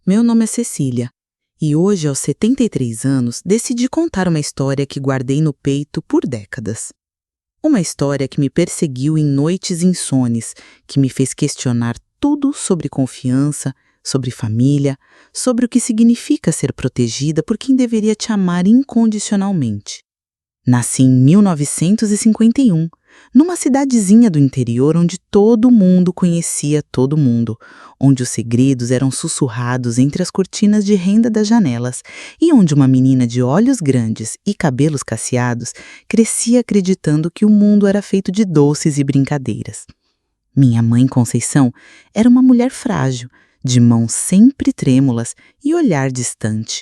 Meu nome é Cecília e hoje, aos 73 anos, decidi contar uma história que guardei no peito por décadas. Uma história que me perseguiu em noites insones, que me fez questionar tudo sobre confiança, sobre família, sobre o que significa ser protegida por quem deveria te amar incondicionalmente. Nasci em 1951, numa cidadezinha do interior onde todo mundo conhecia todo mundo, onde os segredos eram sussurrados entre as cortinas de renda das janelas e onde uma menina de olhos grandes e cabelos cacheados crescia acreditando que o mundo era feito de doces e brincadeiras. Minha mãe Conceição era uma mulher frágil, de mãos sempre trêmulas e olhar distante.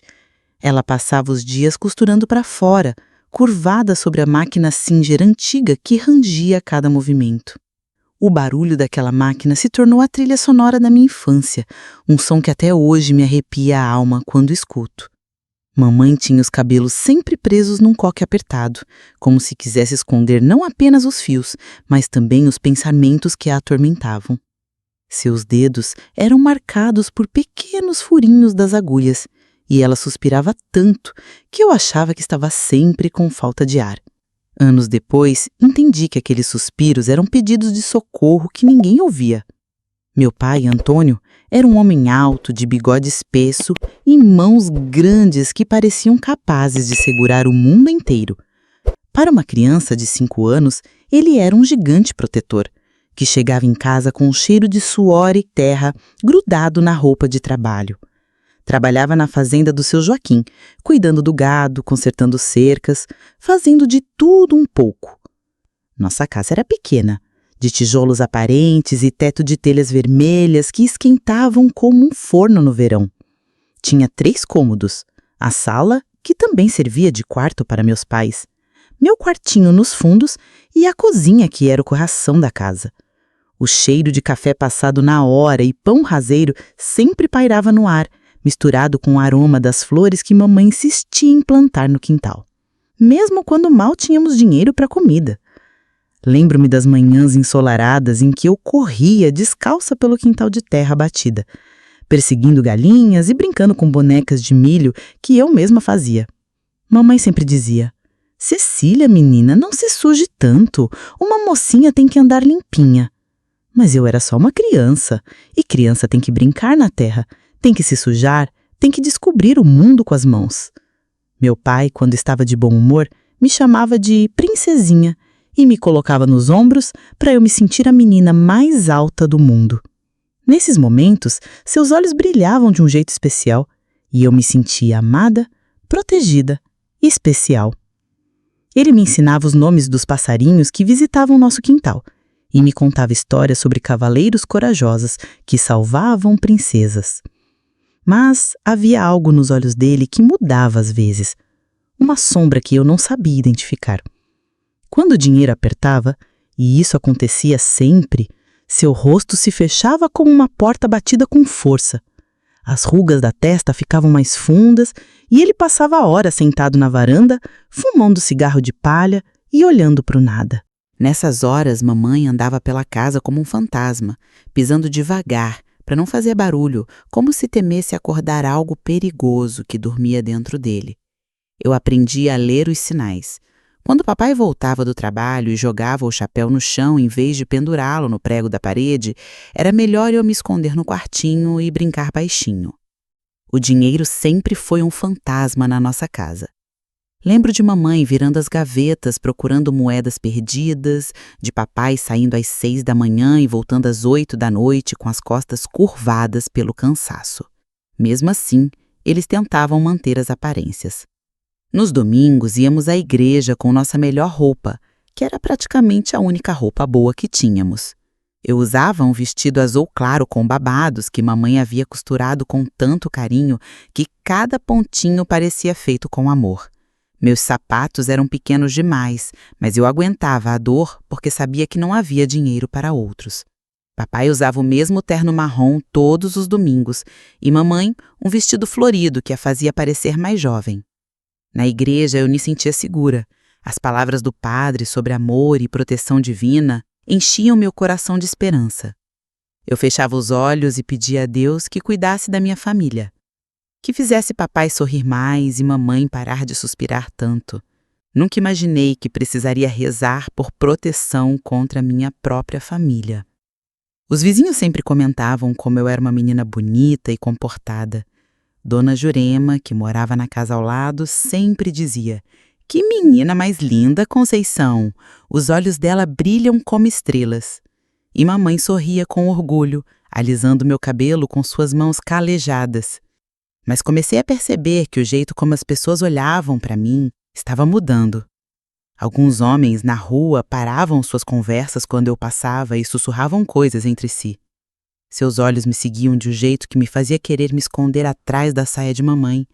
Ela passava os dias costurando para fora, curvada sobre a máquina Singer antiga que rangia a cada movimento. O barulho daquela máquina se tornou a trilha sonora da minha infância, um som que até hoje me arrepia a alma quando escuto. Mamãe tinha os cabelos sempre presos num coque apertado, como se quisesse esconder não apenas os fios, mas também os pensamentos que a atormentavam. Seus dedos eram marcados por pequenos furinhos das agulhas, e ela suspirava tanto que eu achava que estava sempre com falta de ar. Anos depois, entendi que aqueles suspiros eram pedidos de socorro que ninguém ouvia. Meu pai, Antônio, era um homem alto, de bigode espesso e mãos grandes que pareciam capazes de segurar o mundo inteiro. Para uma criança de 5 anos, ele era um gigante protetor, que chegava em casa com um cheiro de suor e terra grudado na roupa de trabalho. Trabalhava na fazenda do seu Joaquim, cuidando do gado, consertando cercas, fazendo de tudo um pouco. Nossa casa era pequena, de tijolos aparentes e teto de telhas vermelhas que esquentavam como um forno no verão. Tinha 3 cômodos, a sala, que também servia de quarto para meus pais, meu quartinho nos fundos e a cozinha, que era o coração da casa. O cheiro de café passado na hora e pão raseiro sempre pairava no ar, misturado com o aroma das flores que mamãe insistia em plantar no quintal, mesmo quando mal tínhamos dinheiro para comida. Lembro-me das manhãs ensolaradas em que eu corria descalça pelo quintal de terra batida, perseguindo galinhas e brincando com bonecas de milho que eu mesma fazia. Mamãe sempre dizia: "Cecília, menina, não se suje tanto, uma mocinha tem que andar limpinha." Mas eu era só uma criança, e criança tem que brincar na terra, tem que se sujar, tem que descobrir o mundo com as mãos. Meu pai, quando estava de bom humor, me chamava de princesinha e me colocava nos ombros para eu me sentir a menina mais alta do mundo. Nesses momentos, seus olhos brilhavam de um jeito especial e eu me sentia amada, protegida e especial. Ele me ensinava os nomes dos passarinhos que visitavam nosso quintal e me contava histórias sobre cavaleiros corajosos que salvavam princesas. Mas havia algo nos olhos dele que mudava às vezes, uma sombra que eu não sabia identificar. Quando o dinheiro apertava, e isso acontecia sempre, seu rosto se fechava como uma porta batida com força. As rugas da testa ficavam mais fundas e ele passava horas sentado na varanda, fumando cigarro de palha e olhando para o nada. Nessas horas, mamãe andava pela casa como um fantasma, pisando devagar, para não fazer barulho, como se temesse acordar algo perigoso que dormia dentro dele. Eu aprendi a ler os sinais. Quando papai voltava do trabalho e jogava o chapéu no chão em vez de pendurá-lo no prego da parede, era melhor eu me esconder no quartinho e brincar baixinho. O dinheiro sempre foi um fantasma na nossa casa. Lembro de mamãe virando as gavetas procurando moedas perdidas, de papai saindo às 6 da manhã e voltando às 8 da noite com as costas curvadas pelo cansaço. Mesmo assim, eles tentavam manter as aparências. Nos domingos íamos à igreja com nossa melhor roupa, que era praticamente a única roupa boa que tínhamos. Eu usava um vestido azul claro com babados que mamãe havia costurado com tanto carinho que cada pontinho parecia feito com amor. Meus sapatos eram pequenos demais, mas eu aguentava a dor porque sabia que não havia dinheiro para outros. Papai usava o mesmo terno marrom todos os domingos e mamãe um vestido florido que a fazia parecer mais jovem. Na igreja eu me sentia segura. As palavras do padre sobre amor e proteção divina enchiam meu coração de esperança. Eu fechava os olhos e pedia a Deus que cuidasse da minha família, que fizesse papai sorrir mais e mamãe parar de suspirar tanto. Nunca imaginei que precisaria rezar por proteção contra a minha própria família. Os vizinhos sempre comentavam como eu era uma menina bonita e comportada. Dona Jurema, que morava na casa ao lado, sempre dizia: "Que menina mais linda, Conceição! Os olhos dela brilham como estrelas." E mamãe sorria com orgulho, alisando meu cabelo com suas mãos calejadas. Mas comecei a perceber que o jeito como as pessoas olhavam para mim estava mudando. Alguns homens na rua paravam suas conversas quando eu passava e sussurravam coisas entre si. Seus olhos me seguiam de um jeito que me fazia querer me esconder atrás da saia de mamãe.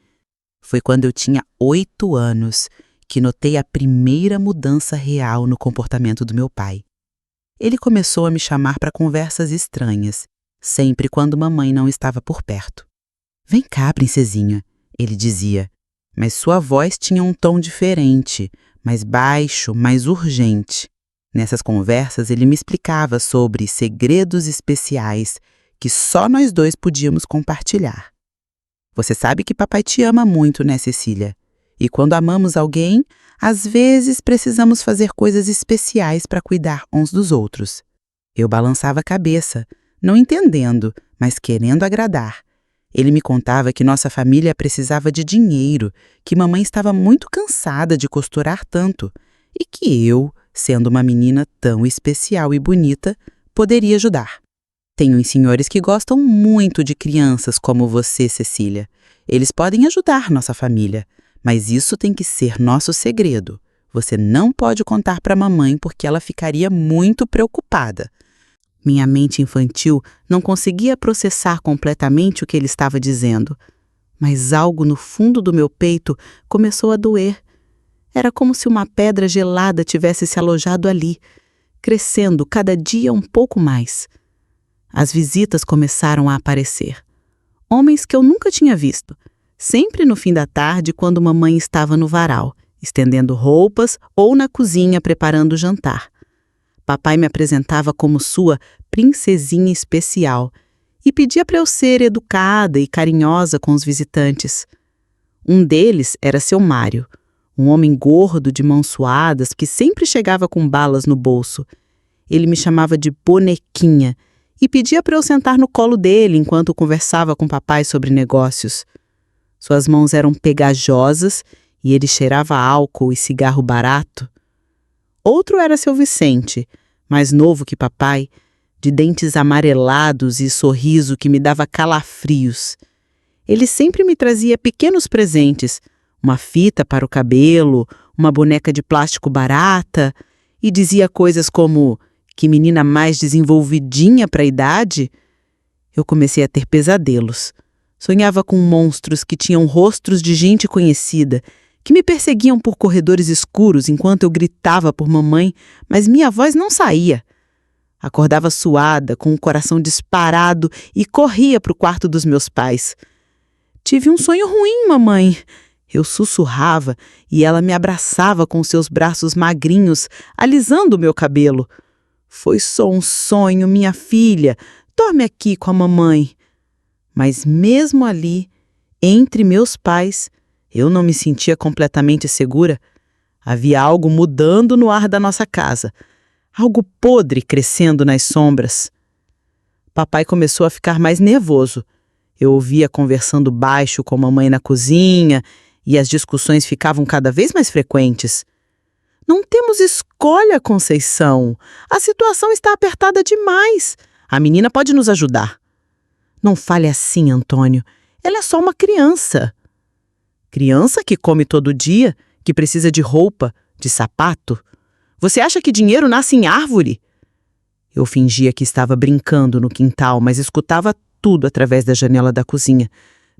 Foi quando eu tinha 8 anos que notei a primeira mudança real no comportamento do meu pai. Ele começou a me chamar para conversas estranhas, sempre quando mamãe não estava por perto. "Vem cá, princesinha", ele dizia, mas sua voz tinha um tom diferente, mais baixo, mais urgente. Nessas conversas ele me explicava sobre segredos especiais que só nós dois podíamos compartilhar. "Você sabe que papai te ama muito, né, Cecília? E quando amamos alguém, às vezes precisamos fazer coisas especiais para cuidar uns dos outros." Eu balançava a cabeça, não entendendo, mas querendo agradar. Ele me contava que nossa família precisava de dinheiro, que mamãe estava muito cansada de costurar tanto e que eu, sendo uma menina tão especial e bonita, poderia ajudar. "Tem uns senhores que gostam muito de crianças como você, Cecília. Eles podem ajudar nossa família, mas isso tem que ser nosso segredo. Você não pode contar para a mamãe porque ela ficaria muito preocupada." Minha mente infantil não conseguia processar completamente o que ele estava dizendo, mas algo no fundo do meu peito começou a doer. Era como se uma pedra gelada tivesse se alojado ali, crescendo cada dia um pouco mais. As visitas começaram a aparecer. Homens que eu nunca tinha visto, sempre no fim da tarde quando mamãe estava no varal, estendendo roupas ou na cozinha preparando o jantar. Papai me apresentava como sua princesinha especial e pedia para eu ser educada e carinhosa com os visitantes. Um deles era seu Mário, um homem gordo de mãos suadas que sempre chegava com balas no bolso. Ele me chamava de bonequinha e pedia para eu sentar no colo dele enquanto conversava com papai sobre negócios. Suas mãos eram pegajosas e ele cheirava álcool e cigarro barato. Outro era seu Vicente, mais novo que papai, de dentes amarelados e sorriso que me dava calafrios. Ele sempre me trazia pequenos presentes, uma fita para o cabelo, uma boneca de plástico barata, e dizia coisas como: "Que menina mais desenvolvidinha para a idade." Eu comecei a ter pesadelos. Sonhava com monstros que tinham rostos de gente conhecida, que me perseguiam por corredores escuros enquanto eu gritava por mamãe, mas minha voz não saía. Acordava suada, com o coração disparado e corria para o quarto dos meus pais. "Tive um sonho ruim, mamãe." Eu sussurrava e ela me abraçava com seus braços magrinhos, alisando o meu cabelo. "Foi só um sonho, minha filha. Dorme aqui com a mamãe." Mas mesmo ali, entre meus pais, eu não me sentia completamente segura. Havia algo mudando no ar da nossa casa, algo podre crescendo nas sombras. Papai começou a ficar mais nervoso. Eu ouvia conversando baixo com mamãe na cozinha e as discussões ficavam cada vez mais frequentes. "Não temos escolha, Conceição. A situação está apertada demais. A menina pode nos ajudar." "Não fale assim, Antônio. Ela é só uma criança." "Criança que come todo dia, que precisa de roupa, de sapato? Você acha que dinheiro nasce em árvore?" Eu fingia que estava brincando no quintal, mas escutava tudo através da janela da cozinha.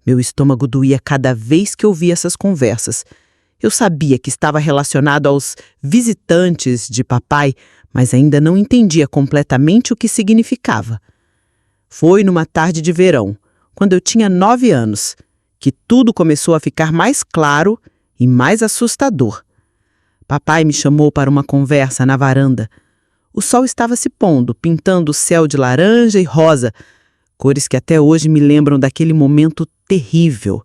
Meu estômago doía cada vez que ouvia essas conversas. Eu sabia que estava relacionado aos visitantes de papai, mas ainda não entendia completamente o que significava. Foi numa tarde de verão, quando eu tinha 9 anos, que tudo começou a ficar mais claro e mais assustador. Papai me chamou para uma conversa na varanda. O sol estava se pondo, pintando o céu de laranja e rosa, cores que até hoje me lembram daquele momento terrível.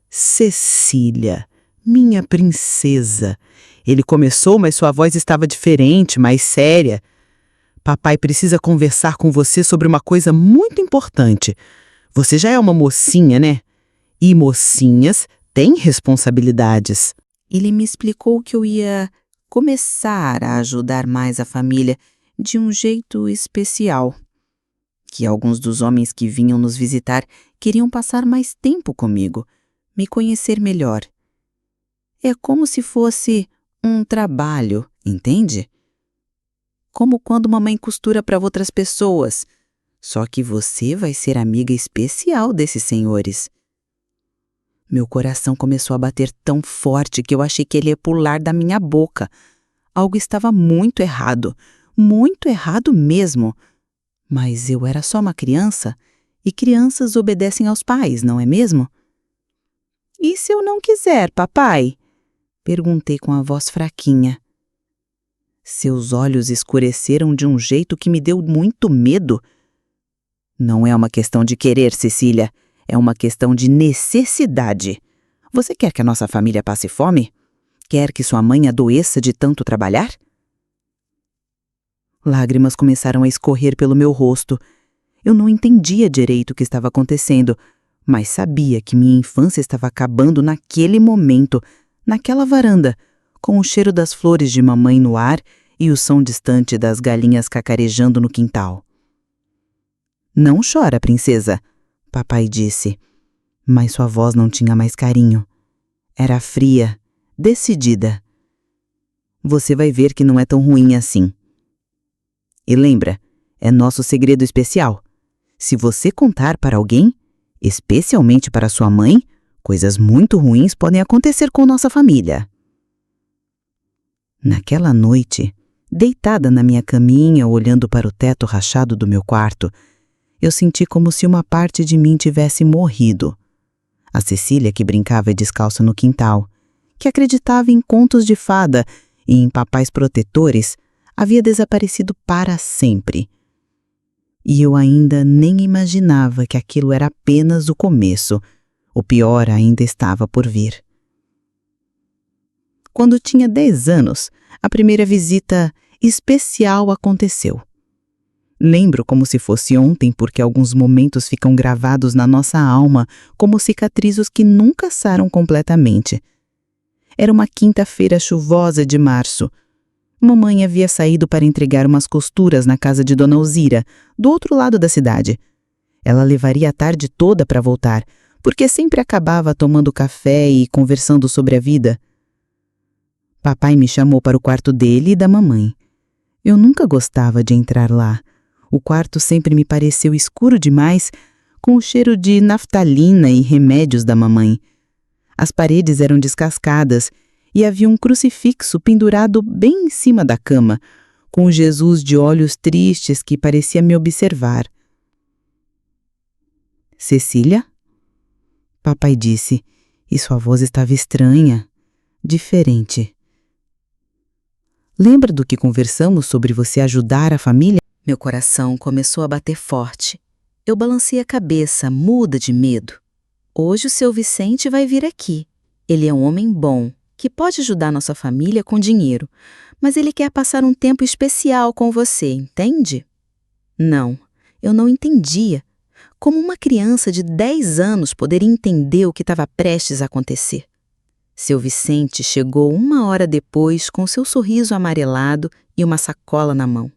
Cecília, minha princesa. Ele começou, mas sua voz estava diferente, mais séria. Papai precisa conversar com você sobre uma coisa muito importante. Você já é uma mocinha, né? E mocinhas têm responsabilidades. Ele me explicou que eu ia começar a ajudar mais a família de um jeito especial. Que alguns dos homens que vinham nos visitar queriam passar mais tempo comigo, me conhecer melhor. É como se fosse um trabalho, entende? Como quando uma mãe costura para outras pessoas. Só que você vai ser amiga especial desses senhores. Meu coração começou a bater tão forte que eu achei que ele ia pular da minha boca. Algo estava muito errado mesmo. Mas eu era só uma criança, e crianças obedecem aos pais, não é mesmo? E se eu não quiser, papai? Perguntei com a voz fraquinha. Seus olhos escureceram de um jeito que me deu muito medo. Não é uma questão de querer, Cecília. É uma questão de necessidade. Você quer que a nossa família passe fome? Quer que sua mãe adoeça de tanto trabalhar? Lágrimas começaram a escorrer pelo meu rosto. Eu não entendia direito o que estava acontecendo, mas sabia que minha infância estava acabando naquele momento, naquela varanda, com o cheiro das flores de mamãe no ar e o som distante das galinhas cacarejando no quintal. Não chora, princesa, papai disse, mas sua voz não tinha mais carinho. Era fria, decidida. Você vai ver que não é tão ruim assim. E lembra, é nosso segredo especial. Se você contar para alguém, especialmente para sua mãe, coisas muito ruins podem acontecer com nossa família. Naquela noite, deitada na minha caminha, olhando para o teto rachado do meu quarto, eu senti como se uma parte de mim tivesse morrido. A Cecília que brincava descalça no quintal, que acreditava em contos de fada e em papais protetores, havia desaparecido para sempre. E eu ainda nem imaginava que aquilo era apenas o começo. O pior ainda estava por vir. Quando tinha 10 anos, a primeira visita especial aconteceu. Lembro como se fosse ontem, porque alguns momentos ficam gravados na nossa alma como cicatrizes que nunca saram completamente. Era uma quinta-feira chuvosa de março. Mamãe havia saído para entregar umas costuras na casa de Dona Uzira, do outro lado da cidade. Ela levaria a tarde toda para voltar, porque sempre acabava tomando café e conversando sobre a vida. Papai me chamou para o quarto dele e da mamãe. Eu nunca gostava de entrar lá. O quarto sempre me pareceu escuro demais, com o cheiro de naftalina e remédios da mamãe. As paredes eram descascadas e havia um crucifixo pendurado bem em cima da cama, com um Jesus de olhos tristes que parecia me observar. Cecília? Papai disse, e sua voz estava estranha, diferente. Lembra do que conversamos sobre você ajudar a família? Meu coração começou a bater forte. Eu balancei a cabeça, muda de medo. Hoje o seu Vicente vai vir aqui. Ele é um homem bom, que pode ajudar nossa família com dinheiro, mas ele quer passar um tempo especial com você, entende? Não, eu não entendia. Como uma criança de 10 anos poderia entender o que estava prestes a acontecer? Seu Vicente chegou 1 hora depois com seu sorriso amarelado e uma sacola na mão.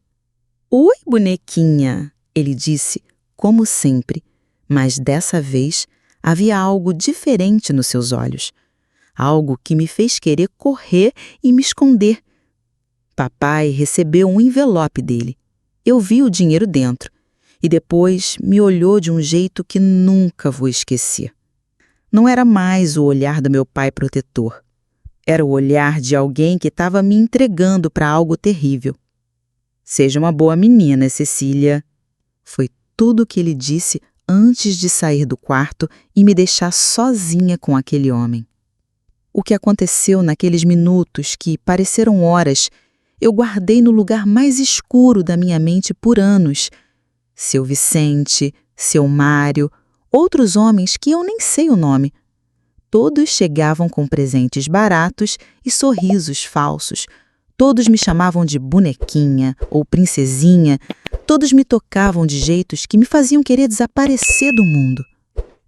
Oi, bonequinha, ele disse, como sempre, mas dessa vez havia algo diferente nos seus olhos. Algo que me fez querer correr e me esconder. Papai recebeu um envelope dele. Eu vi o dinheiro dentro e depois me olhou de um jeito que nunca vou esquecer. Não era mais o olhar do meu pai protetor. Era o olhar de alguém que estava me entregando para algo terrível. Seja uma boa menina, Cecília. Foi tudo o que ele disse antes de sair do quarto e me deixar sozinha com aquele homem. O que aconteceu naqueles minutos que pareceram horas, eu guardei no lugar mais escuro da minha mente por anos. Seu Vicente, seu Mário, outros homens que eu nem sei o nome. Todos chegavam com presentes baratos e sorrisos falsos. Todos me chamavam de bonequinha ou princesinha. Todos me tocavam de jeitos que me faziam querer desaparecer do mundo.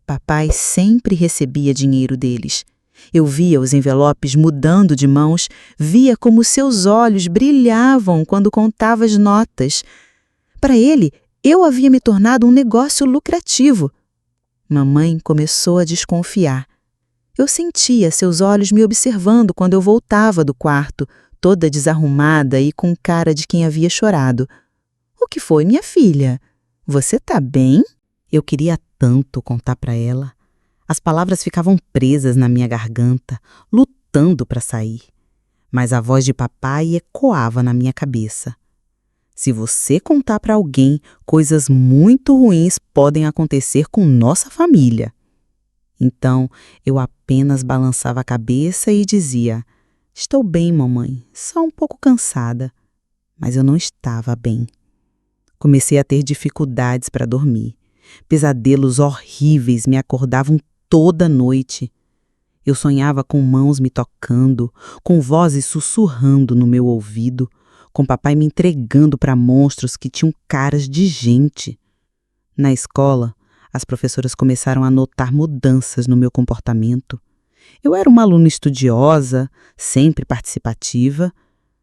Papai sempre recebia dinheiro deles. Eu via os envelopes mudando de mãos, via como seus olhos brilhavam quando contava as notas. Para ele, eu havia me tornado um negócio lucrativo. Mamãe começou a desconfiar. Eu sentia seus olhos me observando quando eu voltava do quarto, toda desarrumada e com cara de quem havia chorado. O que foi, minha filha? Você tá bem? Eu queria tanto contar para ela. As palavras ficavam presas na minha garganta, lutando para sair. Mas a voz de papai ecoava na minha cabeça. Se você contar para alguém, coisas muito ruins podem acontecer com nossa família. Então, eu apenas balançava a cabeça e dizia: estou bem, mamãe, só um pouco cansada. Mas eu não estava bem. Comecei a ter dificuldades para dormir. Pesadelos horríveis me acordavam toda noite. Eu sonhava com mãos me tocando, com vozes sussurrando no meu ouvido, com papai me entregando para monstros que tinham caras de gente. Na escola, as professoras começaram a notar mudanças no meu comportamento. Eu era uma aluna estudiosa, sempre participativa,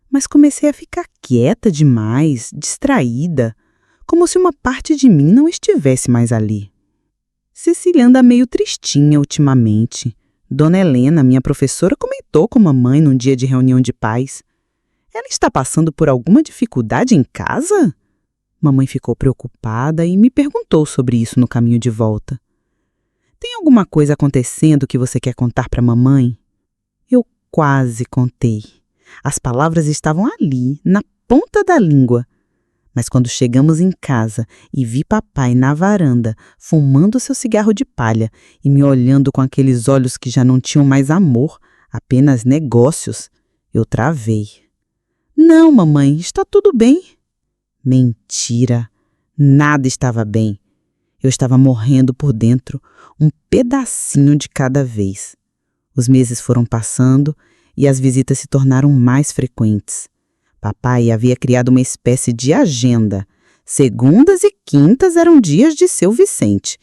mas comecei a ficar quieta demais, distraída, como se uma parte de mim não estivesse mais ali. Cecília anda meio tristinha ultimamente. Dona Helena, minha professora, comentou com mamãe num dia de reunião de pais. Ela está passando por alguma dificuldade em casa? Mamãe ficou preocupada e me perguntou sobre isso no caminho de volta. Tem alguma coisa acontecendo que você quer contar para mamãe? Eu quase contei. As palavras estavam ali, na ponta da língua. Mas quando chegamos em casa e vi papai na varanda, fumando seu cigarro de palha e me olhando com aqueles olhos que já não tinham mais amor, apenas negócios, eu travei. Não, mamãe, está tudo bem. Mentira, nada estava bem. Eu estava morrendo por dentro, um pedacinho de cada vez. Os meses foram passando e as visitas se tornaram mais frequentes. Papai havia criado uma espécie de agenda. Segundas e quintas eram dias de seu Vicente,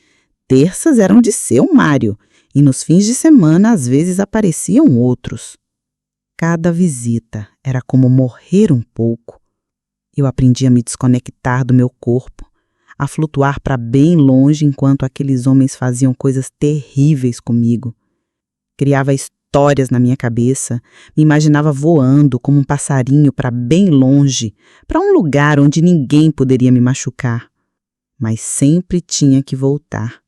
terças eram de seu Mário, e nos fins de semana às vezes apareciam outros. Cada visita era como morrer um pouco. Eu aprendi a me desconectar do meu corpo, a flutuar para bem longe enquanto aqueles homens faziam coisas terríveis comigo. Criava histórias na minha cabeça, me imaginava voando como um passarinho para bem longe, para um lugar onde ninguém poderia me machucar. Mas sempre tinha que voltar.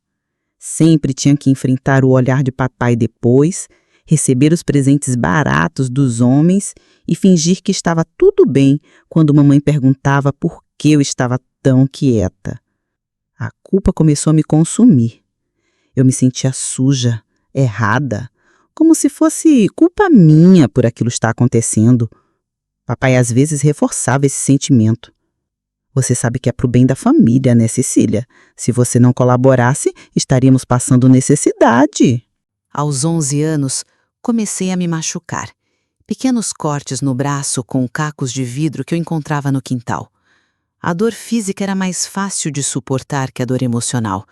Sempre tinha que enfrentar o olhar de papai depois, receber os presentes baratos dos homens e fingir que estava tudo bem quando mamãe perguntava por que eu estava tão quieta. A culpa começou a me consumir. Eu me sentia suja, errada, como se fosse culpa minha por aquilo estar acontecendo. Papai às vezes reforçava esse sentimento. Você sabe que é pro bem da família, né, Cecília? Se você não colaborasse, estaríamos passando necessidade. Aos 11 anos, comecei a me machucar. Pequenos cortes no braço com cacos de vidro que eu encontrava no quintal. A dor física era mais fácil de suportar que a dor emocional.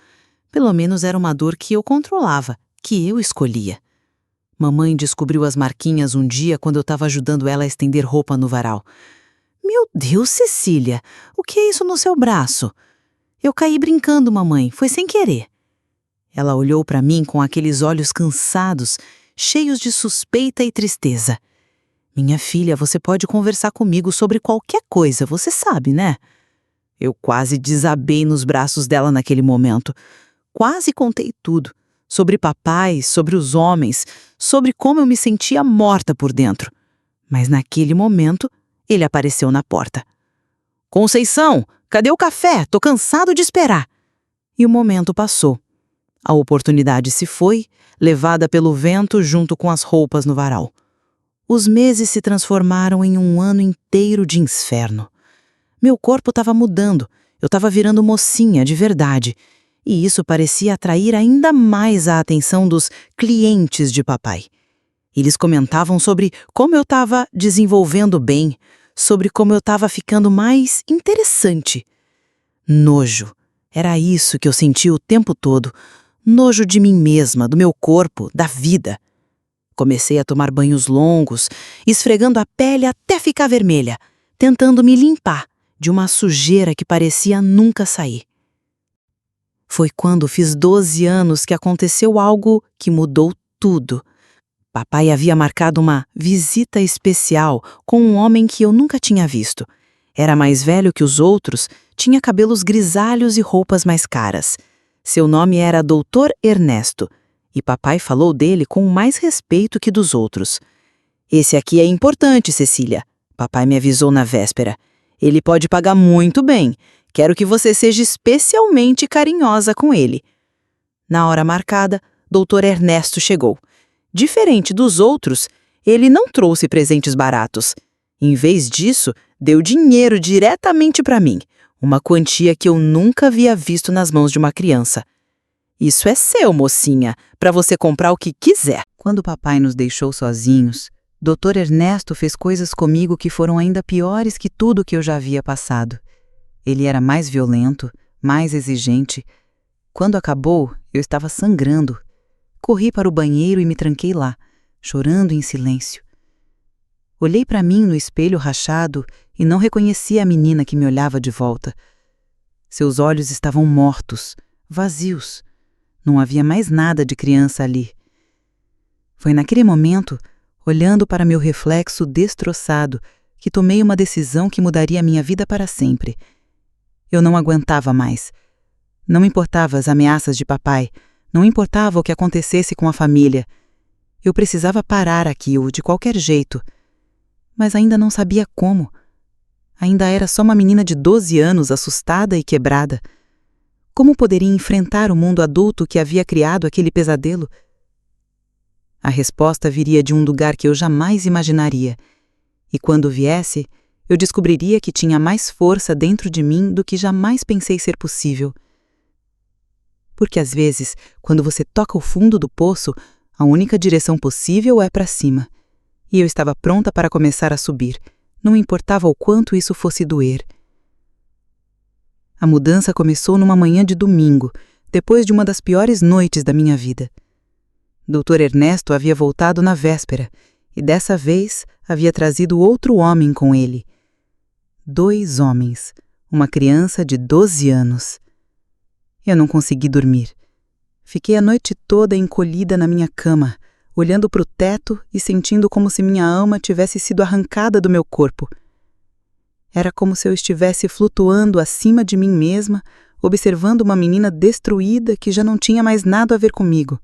Pelo menos era uma dor que eu controlava, que eu escolhia. Mamãe descobriu as marquinhas um dia quando eu estava ajudando ela a estender roupa no varal. Meu Deus, Cecília, o que é isso no seu braço? Eu caí brincando, mamãe, foi sem querer. Ela olhou para mim com aqueles olhos cansados, cheios de suspeita e tristeza. Minha filha, você pode conversar comigo sobre qualquer coisa, você sabe, né? Eu quase desabei nos braços dela naquele momento. Quase contei tudo. Sobre papai, sobre os homens, sobre como eu me sentia morta por dentro. Mas naquele momento, ele apareceu na porta. Conceição, cadê o café? Tô cansado de esperar. E o momento passou. A oportunidade se foi, levada pelo vento junto com as roupas no varal. Os meses se transformaram em um ano inteiro de inferno. Meu corpo estava mudando, eu estava virando mocinha de verdade, e isso parecia atrair ainda mais a atenção dos clientes de papai. Eles comentavam sobre como eu estava desenvolvendo bem, sobre como eu estava ficando mais interessante. Nojo. Era isso que eu sentia o tempo todo. Nojo de mim mesma, do meu corpo, da vida. Comecei a tomar banhos longos, esfregando a pele até ficar vermelha, tentando me limpar de uma sujeira que parecia nunca sair. Foi quando fiz 12 anos que aconteceu algo que mudou tudo. Papai havia marcado uma visita especial com um homem que eu nunca tinha visto. Era mais velho que os outros, tinha cabelos grisalhos e roupas mais caras. Seu nome era Dr. Ernesto, e papai falou dele com mais respeito que dos outros. Esse aqui é importante, Cecília, papai me avisou na véspera. Ele pode pagar muito bem. Quero que você seja especialmente carinhosa com ele. Na hora marcada, Dr. Ernesto chegou. Diferente dos outros, ele não trouxe presentes baratos. Em vez disso, deu dinheiro diretamente para mim, uma quantia que eu nunca havia visto nas mãos de uma criança. Isso é seu, mocinha, para você comprar o que quiser. Quando papai nos deixou sozinhos, Dr. Ernesto fez coisas comigo que foram ainda piores que tudo que eu já havia passado. Ele era mais violento, mais exigente. Quando acabou, eu estava sangrando. Corri para o banheiro e me tranquei lá, chorando em silêncio. Olhei para mim no espelho rachado e não reconheci a menina que me olhava de volta. Seus olhos estavam mortos, vazios. Não havia mais nada de criança ali. Foi naquele momento, olhando para meu reflexo destroçado, que tomei uma decisão que mudaria minha vida para sempre. Eu não aguentava mais. Não importava as ameaças de papai, não importava o que acontecesse com a família. Eu precisava parar aquilo de qualquer jeito. Mas ainda não sabia como. Ainda era só uma menina de 12 anos, assustada e quebrada. Como poderia enfrentar o mundo adulto que havia criado aquele pesadelo? A resposta viria de um lugar que eu jamais imaginaria. E quando viesse, eu descobriria que tinha mais força dentro de mim do que jamais pensei ser possível. Porque às vezes, quando você toca o fundo do poço, a única direção possível é para cima. E eu estava pronta para começar a subir. Não importava o quanto isso fosse doer. A mudança começou numa manhã de domingo, depois de uma das piores noites da minha vida. Dr. Ernesto havia voltado na véspera, e dessa vez havia trazido outro homem com ele. 2 homens, uma criança de 12 anos. Eu não consegui dormir. Fiquei a noite toda encolhida na minha cama, olhando para o teto e sentindo como se minha alma tivesse sido arrancada do meu corpo. Era como se eu estivesse flutuando acima de mim mesma, observando uma menina destruída que já não tinha mais nada a ver comigo.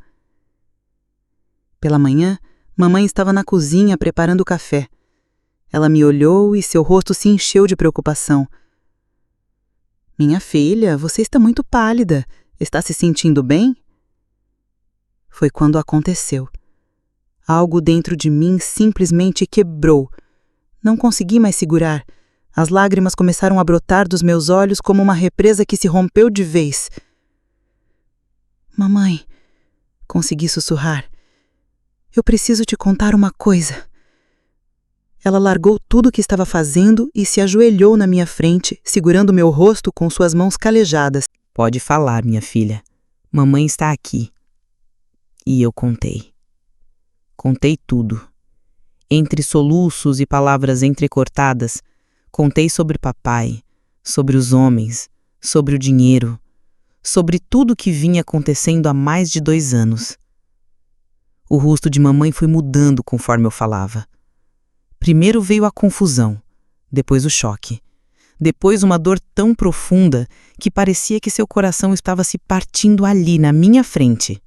Pela manhã, mamãe estava na cozinha preparando o café. Ela me olhou e seu rosto se encheu de preocupação. "Minha filha, você está muito pálida. Está se sentindo bem?" Foi quando aconteceu. Algo dentro de mim simplesmente quebrou. Não consegui mais segurar. As lágrimas começaram a brotar dos meus olhos como uma represa que se rompeu de vez. "Mamãe", consegui sussurrar. "Eu preciso te contar uma coisa." Ela largou tudo o que estava fazendo e se ajoelhou na minha frente, segurando meu rosto com suas mãos calejadas. "Pode falar, minha filha. Mamãe está aqui." E eu contei. Contei tudo. Entre soluços e palavras entrecortadas, contei sobre papai, sobre os homens, sobre o dinheiro, sobre tudo que vinha acontecendo há mais de 2 anos. O rosto de mamãe foi mudando conforme eu falava. Primeiro veio a confusão, depois o choque, depois uma dor tão profunda que parecia que seu coração estava se partindo ali na minha frente.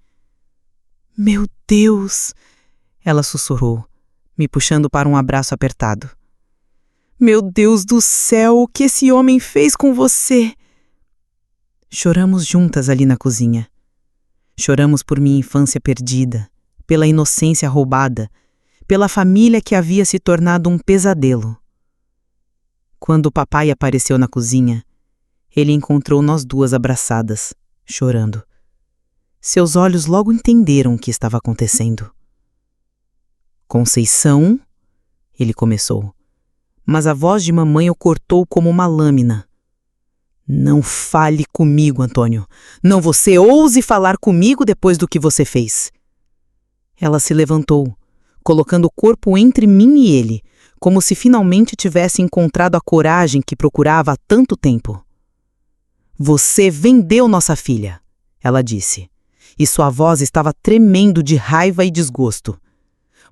"Meu Deus!" ela sussurrou, me puxando para um abraço apertado. "Meu Deus do céu, o que esse homem fez com você?" Choramos juntas ali na cozinha. Choramos por minha infância perdida, pela inocência roubada, pela família que havia se tornado um pesadelo. Quando o papai apareceu na cozinha, ele encontrou nós duas abraçadas, chorando. Seus olhos logo entenderam o que estava acontecendo. Conceição, ele começou, mas a voz de mamãe o cortou como uma lâmina. Não fale comigo, Antônio. Não você ouse falar comigo depois do que você fez. Ela se levantou, colocando o corpo entre mim e ele, como se finalmente tivesse encontrado a coragem que procurava há tanto tempo. Você vendeu nossa filha, ela disse, e sua voz estava tremendo de raiva e desgosto.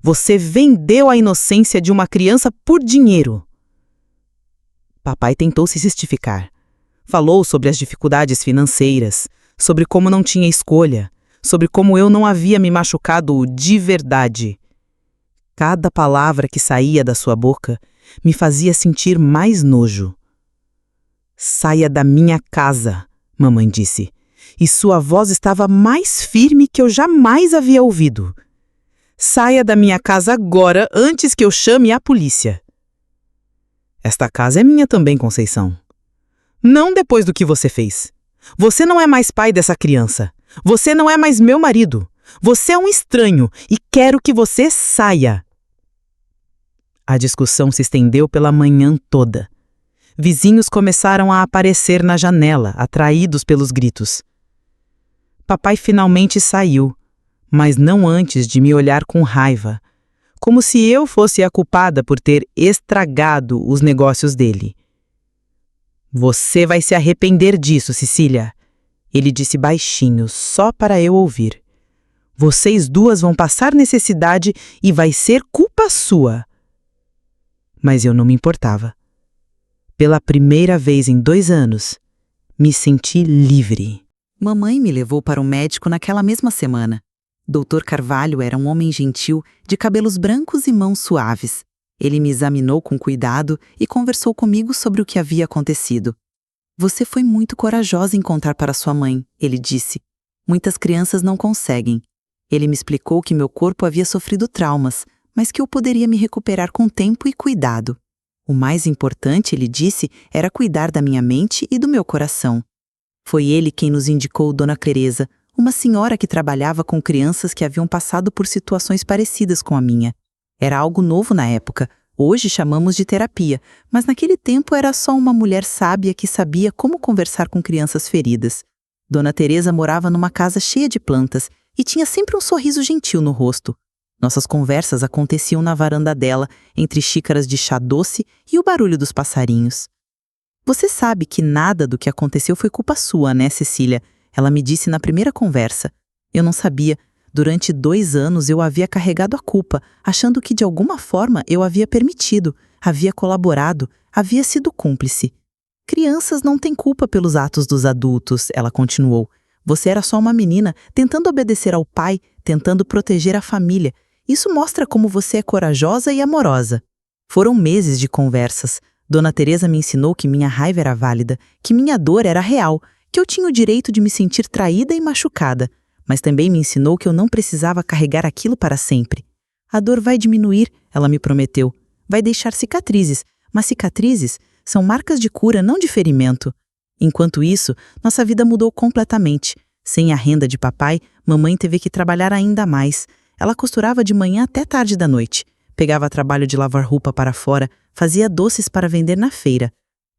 Você vendeu a inocência de uma criança por dinheiro. Papai tentou se justificar. Falou sobre as dificuldades financeiras, sobre como não tinha escolha, sobre como eu não havia me machucado de verdade. Cada palavra que saía da sua boca me fazia sentir mais nojo. Saia da minha casa, mamãe disse, e sua voz estava mais firme que eu jamais havia ouvido. Saia da minha casa agora, antes que eu chame a polícia. Esta casa é minha também, Conceição. Não depois do que você fez. Você não é mais pai dessa criança. Você não é mais meu marido. Você é um estranho e quero que você saia. A discussão se estendeu pela manhã toda. Vizinhos começaram a aparecer na janela, atraídos pelos gritos. Papai finalmente saiu, mas não antes de me olhar com raiva, como se eu fosse a culpada por ter estragado os negócios dele. Você vai se arrepender disso, Cecília, ele disse baixinho, só para eu ouvir. Vocês duas vão passar necessidade e vai ser culpa sua. Mas eu não me importava. Pela primeira vez em 2 anos, me senti livre. Mamãe me levou para o médico naquela mesma semana. Dr. Carvalho era um homem gentil, de cabelos brancos e mãos suaves. Ele me examinou com cuidado e conversou comigo sobre o que havia acontecido. Você foi muito corajosa em contar para sua mãe, ele disse. Muitas crianças não conseguem. Ele me explicou que meu corpo havia sofrido traumas, mas que eu poderia me recuperar com tempo e cuidado. O mais importante, ele disse, era cuidar da minha mente e do meu coração. Foi ele quem nos indicou Dona Teresa, uma senhora que trabalhava com crianças que haviam passado por situações parecidas com a minha. Era algo novo na época, hoje chamamos de terapia, mas naquele tempo era só uma mulher sábia que sabia como conversar com crianças feridas. Dona Teresa morava numa casa cheia de plantas e tinha sempre um sorriso gentil no rosto. Nossas conversas aconteciam na varanda dela, entre xícaras de chá doce e o barulho dos passarinhos. Você sabe que nada do que aconteceu foi culpa sua, né, Cecília? Ela me disse na primeira conversa. Eu não sabia. Durante 2 anos eu havia carregado a culpa, achando que de alguma forma eu havia permitido, havia colaborado, havia sido cúmplice. Crianças não têm culpa pelos atos dos adultos, ela continuou. Você era só uma menina, tentando obedecer ao pai, tentando proteger a família. Isso mostra como você é corajosa e amorosa. Foram meses de conversas. Dona Teresa me ensinou que minha raiva era válida, que minha dor era real, que eu tinha o direito de me sentir traída e machucada. Mas também me ensinou que eu não precisava carregar aquilo para sempre. A dor vai diminuir, ela me prometeu. Vai deixar cicatrizes, mas cicatrizes são marcas de cura, não de ferimento. Enquanto isso, nossa vida mudou completamente. Sem a renda de papai, mamãe teve que trabalhar ainda mais. Ela costurava de manhã até tarde da noite. Pegava trabalho de lavar roupa para fora, fazia doces para vender na feira.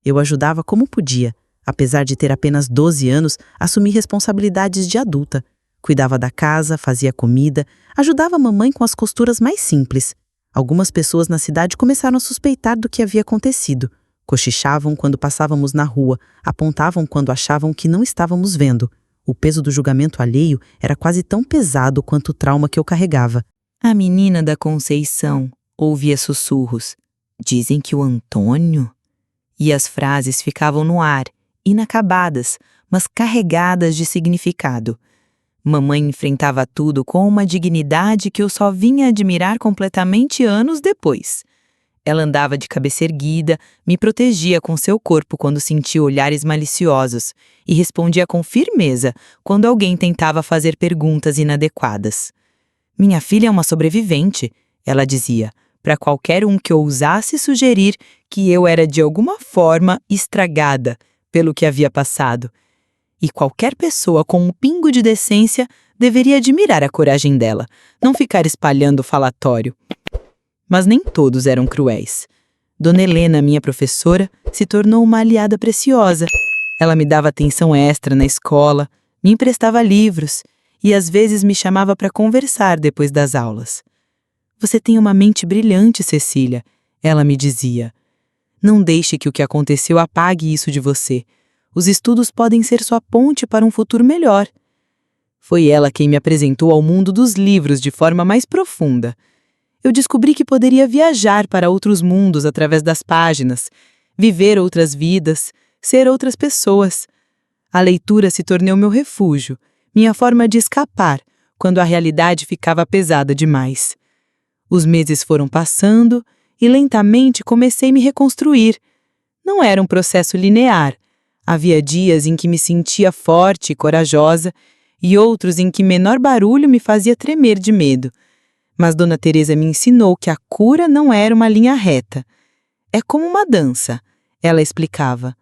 Eu ajudava como podia. Apesar de ter apenas 12 anos, assumi responsabilidades de adulta. Cuidava da casa, fazia comida, ajudava a mamãe com as costuras mais simples. Algumas pessoas na cidade começaram a suspeitar do que havia acontecido. Cochichavam quando passávamos na rua, apontavam quando achavam que não estávamos vendo. O peso do julgamento alheio era quase tão pesado quanto o trauma que eu carregava. A menina da Conceição ouvia sussurros. Dizem que o Antônio... E as frases ficavam no ar, inacabadas, mas carregadas de significado. Mamãe enfrentava tudo com uma dignidade que eu só vinha admirar completamente anos depois. Ela andava de cabeça erguida, me protegia com seu corpo quando sentia olhares maliciosos e respondia com firmeza quando alguém tentava fazer perguntas inadequadas. Minha filha é uma sobrevivente. ela dizia, para qualquer um que ousasse sugerir que eu era de alguma forma estragada pelo que havia passado. E qualquer pessoa com um pingo de decência deveria admirar a coragem dela, não ficar espalhando falatório. Mas nem todos eram cruéis. Dona Helena, minha professora, se tornou uma aliada preciosa. Ela me dava atenção extra na escola, me emprestava livros e às vezes me chamava para conversar depois das aulas. Você tem uma mente brilhante, Cecília, ela me dizia. Não deixe que o que aconteceu apague isso de você. Os estudos podem ser sua ponte para um futuro melhor. Foi ela quem me apresentou ao mundo dos livros de forma mais profunda. Eu descobri que poderia viajar para outros mundos através das páginas, viver outras vidas, ser outras pessoas. A leitura se tornou meu refúgio, minha forma de escapar, quando a realidade ficava pesada demais. Os meses foram passando e lentamente comecei a me reconstruir. Não era um processo linear. Havia dias em que me sentia forte e corajosa e outros em que menor barulho me fazia tremer de medo. Mas Dona Teresa me ensinou que a cura não era uma linha reta. É como uma dança, ela explicava.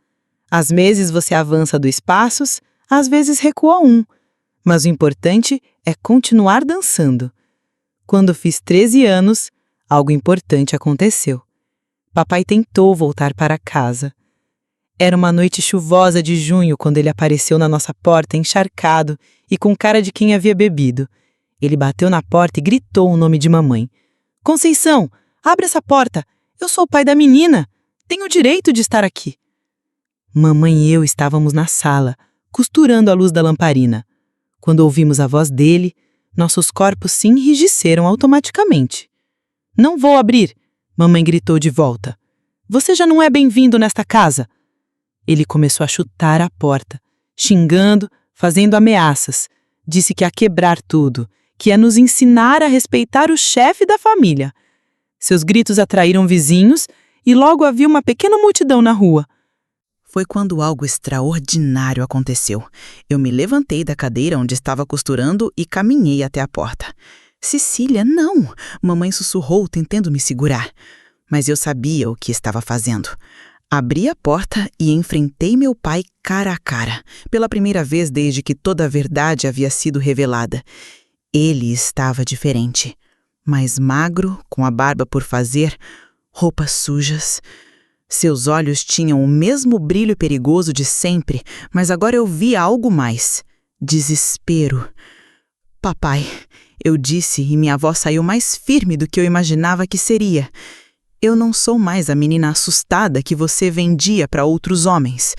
Às vezes você avança 2 passos, às vezes recua 1. Mas o importante é continuar dançando. Quando fiz 13 anos, algo importante aconteceu. Papai tentou voltar para casa. Era uma noite chuvosa de junho quando ele apareceu na nossa porta encharcado e com cara de quem havia bebido. Ele bateu na porta e gritou o nome de mamãe. Conceição, abre essa porta! Eu sou o pai da menina! Tenho o direito de estar aqui! Mamãe e eu estávamos na sala, costurando a luz da lamparina. Quando ouvimos a voz dele, nossos corpos se enrijeceram automaticamente. Não vou abrir! Mamãe gritou de volta. Você já não é bem-vindo nesta casa! Ele começou a chutar a porta, xingando, fazendo ameaças. Disse que ia quebrar tudo, que ia nos ensinar a respeitar o chefe da família. Seus gritos atraíram vizinhos e logo havia uma pequena multidão na rua. Foi quando algo extraordinário aconteceu. Eu me levantei da cadeira onde estava costurando e caminhei até a porta. Cecília, não! Mamãe sussurrou, tentando me segurar. Mas eu sabia o que estava fazendo. Abri a porta e enfrentei meu pai cara a cara, pela primeira vez desde que toda a verdade havia sido revelada. Ele estava diferente, mais magro, com a barba por fazer, roupas sujas. Seus olhos tinham o mesmo brilho perigoso de sempre, mas agora eu via algo mais. Desespero. Papai, eu disse e minha voz saiu mais firme do que eu imaginava que seria. Eu não sou mais a menina assustada que você vendia para outros homens.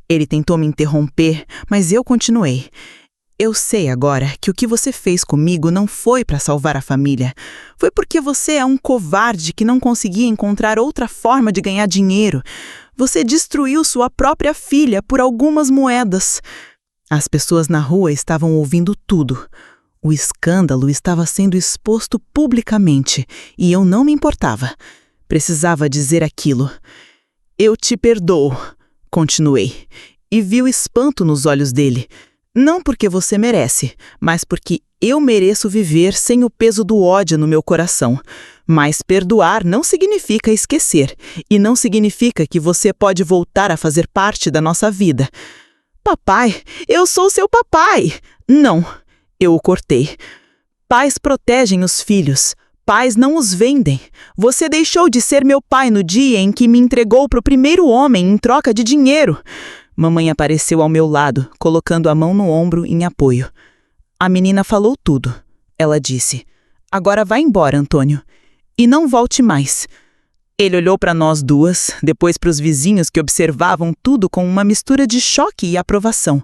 Ele tentou me interromper, mas eu continuei. Eu sei agora que o que você fez comigo não foi para salvar a família. Foi porque você é um covarde que não conseguia encontrar outra forma de ganhar dinheiro. Você destruiu sua própria filha por algumas moedas. As pessoas na rua estavam ouvindo tudo. O escândalo estava sendo exposto publicamente e eu não me importava. Precisava dizer aquilo. Eu te perdoo, continuei, e vi o espanto nos olhos dele. Não porque você merece, mas porque eu mereço viver sem o peso do ódio no meu coração. Mas perdoar não significa esquecer, e não significa que você pode voltar a fazer parte da nossa vida. Papai, eu sou seu papai! Não, eu o cortei. Pais protegem os filhos. Pais não os vendem. Você deixou de ser meu pai no dia em que me entregou para o primeiro homem em troca de dinheiro. Mamãe apareceu ao meu lado, colocando a mão no ombro em apoio. A menina falou tudo. Ela disse, agora vá embora, Antônio, e não volte mais. Ele olhou para nós duas, depois para os vizinhos que observavam tudo com uma mistura de choque e aprovação.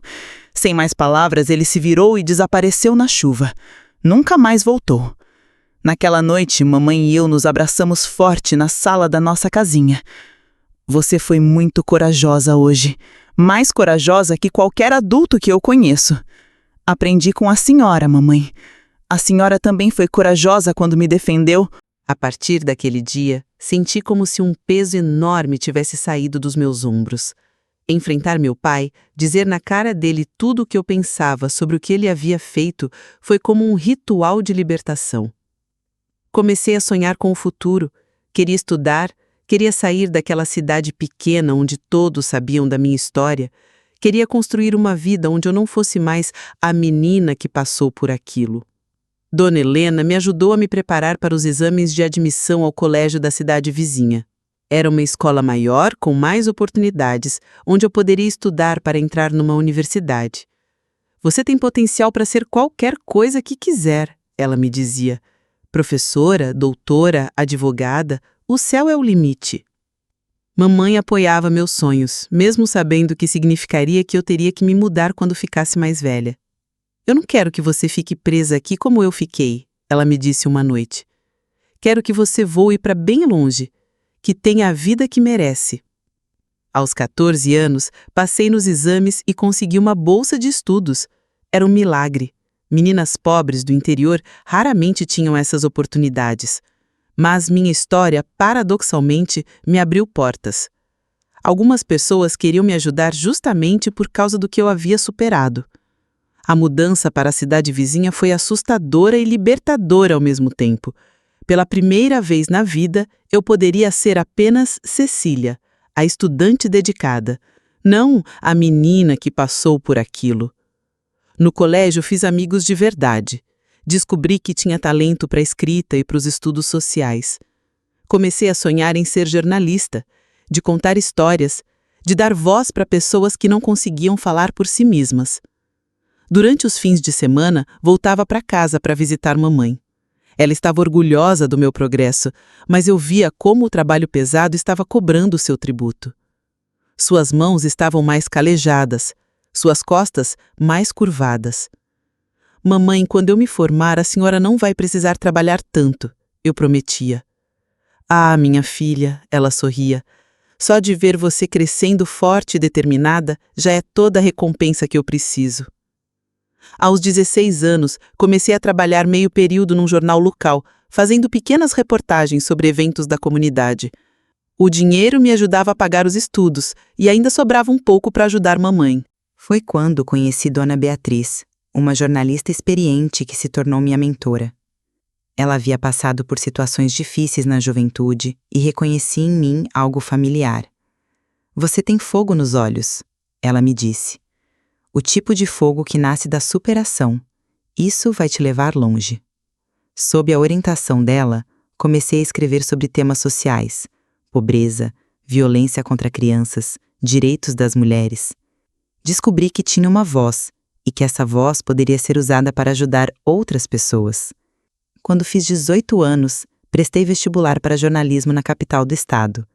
Sem mais palavras, ele se virou e desapareceu na chuva. Nunca mais voltou. Naquela noite, mamãe e eu nos abraçamos forte na sala da nossa casinha. Você foi muito corajosa hoje, mais corajosa que qualquer adulto que eu conheço. Aprendi com a senhora, mamãe. A senhora também foi corajosa quando me defendeu. A partir daquele dia, senti como se um peso enorme tivesse saído dos meus ombros. Enfrentar meu pai, dizer na cara dele tudo o que eu pensava sobre o que ele havia feito, foi como um ritual de libertação. Comecei a sonhar com o futuro. Queria estudar, queria sair daquela cidade pequena onde todos sabiam da minha história. Queria construir uma vida onde eu não fosse mais a menina que passou por aquilo. Dona Helena me ajudou a me preparar para os exames de admissão ao colégio da cidade vizinha. Era uma escola maior, com mais oportunidades, onde eu poderia estudar para entrar numa universidade. Você tem potencial para ser qualquer coisa que quiser, ela me dizia. Professora, doutora, advogada, o céu é o limite. Mamãe apoiava meus sonhos, mesmo sabendo que significaria que eu teria que me mudar quando ficasse mais velha. Eu não quero que você fique presa aqui como eu fiquei, ela me disse uma noite. Quero que você voe para bem longe, que tenha a vida que merece. Aos 14 anos, passei nos exames e consegui uma bolsa de estudos. Era um milagre. Meninas pobres do interior raramente tinham essas oportunidades. Mas minha história, paradoxalmente, me abriu portas. Algumas pessoas queriam me ajudar justamente por causa do que eu havia superado. A mudança para a cidade vizinha foi assustadora e libertadora ao mesmo tempo. Pela primeira vez na vida, eu poderia ser apenas Cecília, a estudante dedicada, não a menina que passou por aquilo. No colégio fiz amigos de verdade. Descobri que tinha talento para a escrita e para os estudos sociais. Comecei a sonhar em ser jornalista, de contar histórias, de dar voz para pessoas que não conseguiam falar por si mesmas. Durante os fins de semana, voltava para casa para visitar mamãe. Ela estava orgulhosa do meu progresso, mas eu via como o trabalho pesado estava cobrando o seu tributo. Suas mãos estavam mais calejadas, suas costas mais curvadas. Mamãe, quando eu me formar, a senhora não vai precisar trabalhar tanto, eu prometia. Ah, minha filha, ela sorria. Só de ver você crescendo forte e determinada já é toda a recompensa que eu preciso. Aos 16 anos, comecei a trabalhar meio período num jornal local, fazendo pequenas reportagens sobre eventos da comunidade. O dinheiro me ajudava a pagar os estudos e ainda sobrava um pouco para ajudar mamãe. Foi quando conheci Dona Beatriz, uma jornalista experiente que se tornou minha mentora. Ela havia passado por situações difíceis na juventude e reconheci em mim algo familiar. Você tem fogo nos olhos, ela me disse. O tipo de fogo que nasce da superação. Isso vai te levar longe. Sob a orientação dela, comecei a escrever sobre temas sociais, pobreza, violência contra crianças, direitos das mulheres. Descobri que tinha uma voz e que essa voz poderia ser usada para ajudar outras pessoas. Quando fiz 18 anos, prestei vestibular para jornalismo na capital do estado.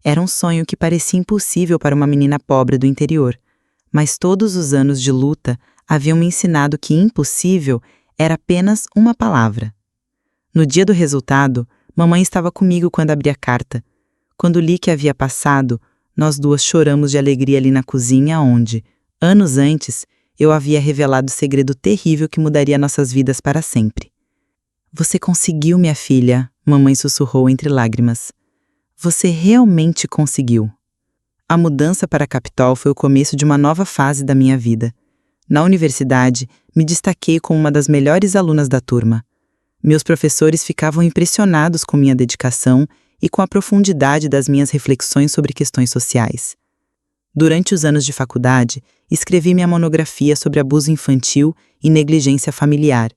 Era um sonho que parecia impossível para uma menina pobre do interior, mas todos os anos de luta haviam me ensinado que impossível era apenas uma palavra. No dia do resultado, mamãe estava comigo quando abri a carta. Quando li que havia passado, nós duas choramos de alegria ali na cozinha onde, anos antes, eu havia revelado o segredo terrível que mudaria nossas vidas para sempre. Você conseguiu, minha filha, mamãe sussurrou entre lágrimas. Você realmente conseguiu. A mudança para a capital foi o começo de uma nova fase da minha vida. Na universidade, me destaquei como uma das melhores alunas da turma. Meus professores ficavam impressionados com minha dedicação e com a profundidade das minhas reflexões sobre questões sociais. Durante os anos de faculdade, escrevi minha monografia sobre abuso infantil e negligência familiar.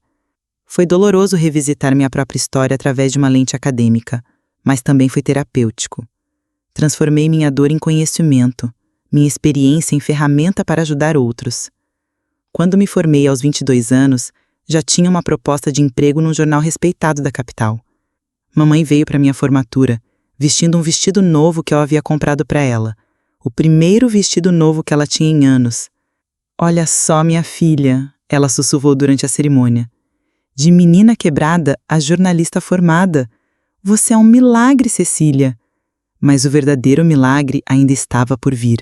Foi doloroso revisitar minha própria história através de uma lente acadêmica, mas também foi terapêutico. Transformei minha dor em conhecimento, minha experiência em ferramenta para ajudar outros. Quando me formei aos 22 anos, já tinha uma proposta de emprego num jornal respeitado da capital. Mamãe veio para minha formatura, vestindo um vestido novo que eu havia comprado para ela. O primeiro vestido novo que ela tinha em anos. Olha só, minha filha, ela sussurrou durante a cerimônia. De menina quebrada a jornalista formada. Você é um milagre, Cecília. Mas o verdadeiro milagre ainda estava por vir.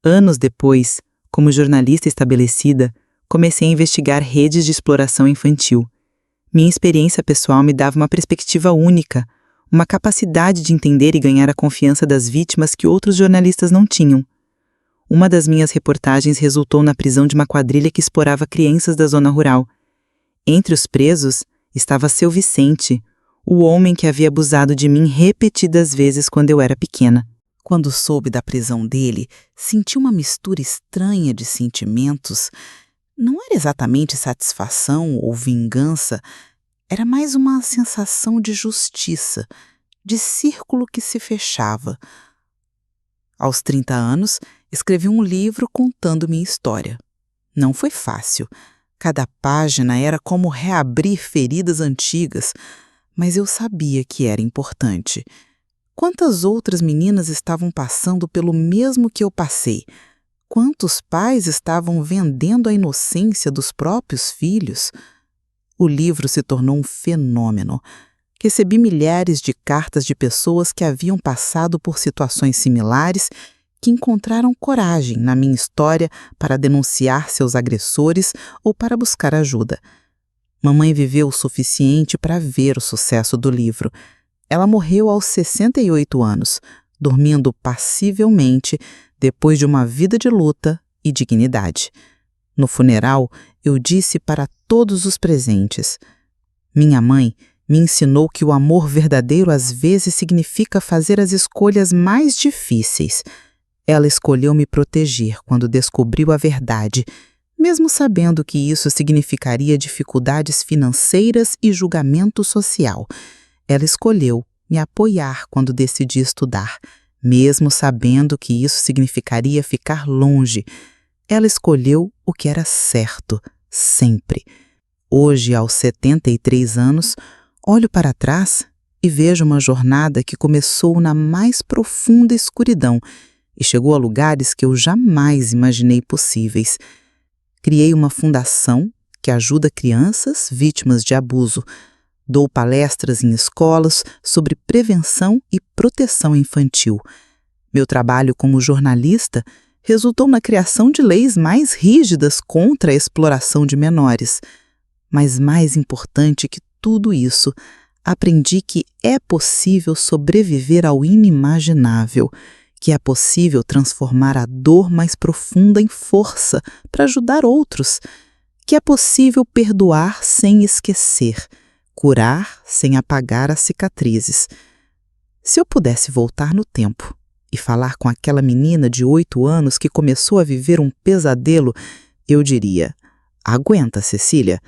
Anos depois, como jornalista estabelecida, comecei a investigar redes de exploração infantil. Minha experiência pessoal me dava uma perspectiva única, uma capacidade de entender e ganhar a confiança das vítimas que outros jornalistas não tinham. Uma das minhas reportagens resultou na prisão de uma quadrilha que explorava crianças da zona rural. Entre os presos estava Seu Vicente, O homem que havia abusado de mim repetidas vezes quando eu era pequena. Quando soube da prisão dele, senti uma mistura estranha de sentimentos. Não era exatamente satisfação ou vingança, era mais uma sensação de justiça, de círculo que se fechava. Aos 30 anos, escrevi um livro contando minha história. Não foi fácil. Cada página era como reabrir feridas antigas, mas eu sabia que era importante. Quantas outras meninas estavam passando pelo mesmo que eu passei? Quantos pais estavam vendendo a inocência dos próprios filhos? O livro se tornou um fenômeno. Recebi milhares de cartas de pessoas que haviam passado por situações similares, que encontraram coragem na minha história para denunciar seus agressores ou para buscar ajuda. Mamãe viveu o suficiente para ver o sucesso do livro. Ela morreu aos 68 anos, dormindo passivelmente depois de uma vida de luta e dignidade. No funeral, eu disse para todos os presentes: minha mãe me ensinou que o amor verdadeiro às vezes significa fazer as escolhas mais difíceis. Ela escolheu me proteger quando descobriu a verdade, mesmo sabendo que isso significaria dificuldades financeiras e julgamento social. Ela escolheu me apoiar quando decidi estudar, mesmo sabendo que isso significaria ficar longe. Ela escolheu o que era certo, sempre. Hoje, aos 73 anos, olho para trás e vejo uma jornada que começou na mais profunda escuridão e chegou a lugares que eu jamais imaginei possíveis. Criei uma fundação que ajuda crianças vítimas de abuso. Dou palestras em escolas sobre prevenção e proteção infantil. Meu trabalho como jornalista resultou na criação de leis mais rígidas contra a exploração de menores. Mas mais importante que tudo isso, aprendi que é possível sobreviver ao inimaginável, que é possível transformar a dor mais profunda em força para ajudar outros, que é possível perdoar sem esquecer, curar sem apagar as cicatrizes. Se eu pudesse voltar no tempo e falar com aquela menina de 8 anos que começou a viver um pesadelo, eu diria: aguenta, Cecília,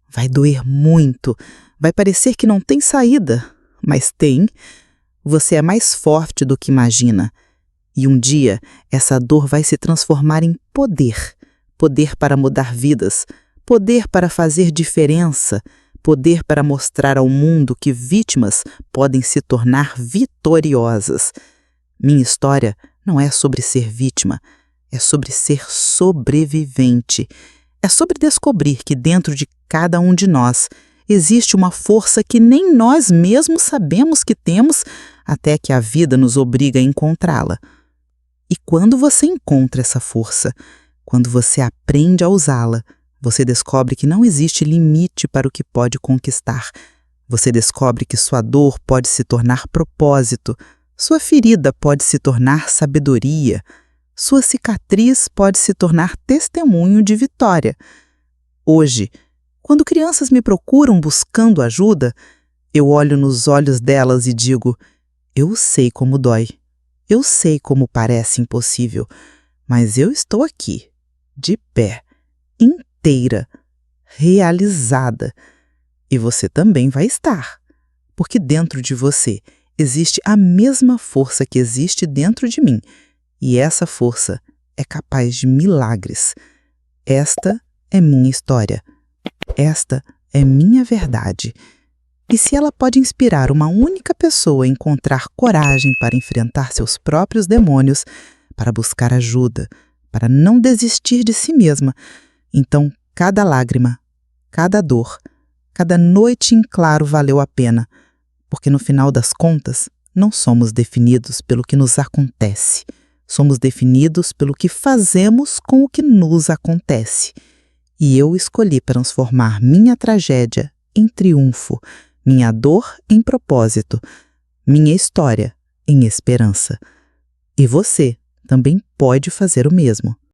vai doer muito, vai parecer que não tem saída, mas tem. Você é mais forte do que imagina. E um dia, essa dor vai se transformar em poder. Poder para mudar vidas, poder para fazer diferença, poder para mostrar ao mundo que vítimas podem se tornar vitoriosas. Minha história não é sobre ser vítima, é sobre ser sobrevivente. É sobre descobrir que dentro de cada um de nós existe uma força que nem nós mesmos sabemos que temos até que a vida nos obriga a encontrá-la. E quando você encontra essa força, quando você aprende a usá-la, você descobre que não existe limite para o que pode conquistar. Você descobre que sua dor pode se tornar propósito, sua ferida pode se tornar sabedoria, sua cicatriz pode se tornar testemunho de vitória. Hoje, quando crianças me procuram buscando ajuda, eu olho nos olhos delas e digo: eu sei como dói. Eu sei como parece impossível, mas eu estou aqui, de pé, inteira, realizada. E você também vai estar, porque dentro de você existe a mesma força que existe dentro de mim, e essa força é capaz de milagres. Esta é minha história. Esta é minha verdade. E se ela pode inspirar uma única pessoa a encontrar coragem para enfrentar seus próprios demônios, para buscar ajuda, para não desistir de si mesma, então cada lágrima, cada dor, cada noite em claro valeu a pena, porque no final das contas não somos definidos pelo que nos acontece, somos definidos pelo que fazemos com o que nos acontece. E eu escolhi transformar minha tragédia em triunfo, minha dor em propósito, minha história em esperança. E você também pode fazer o mesmo.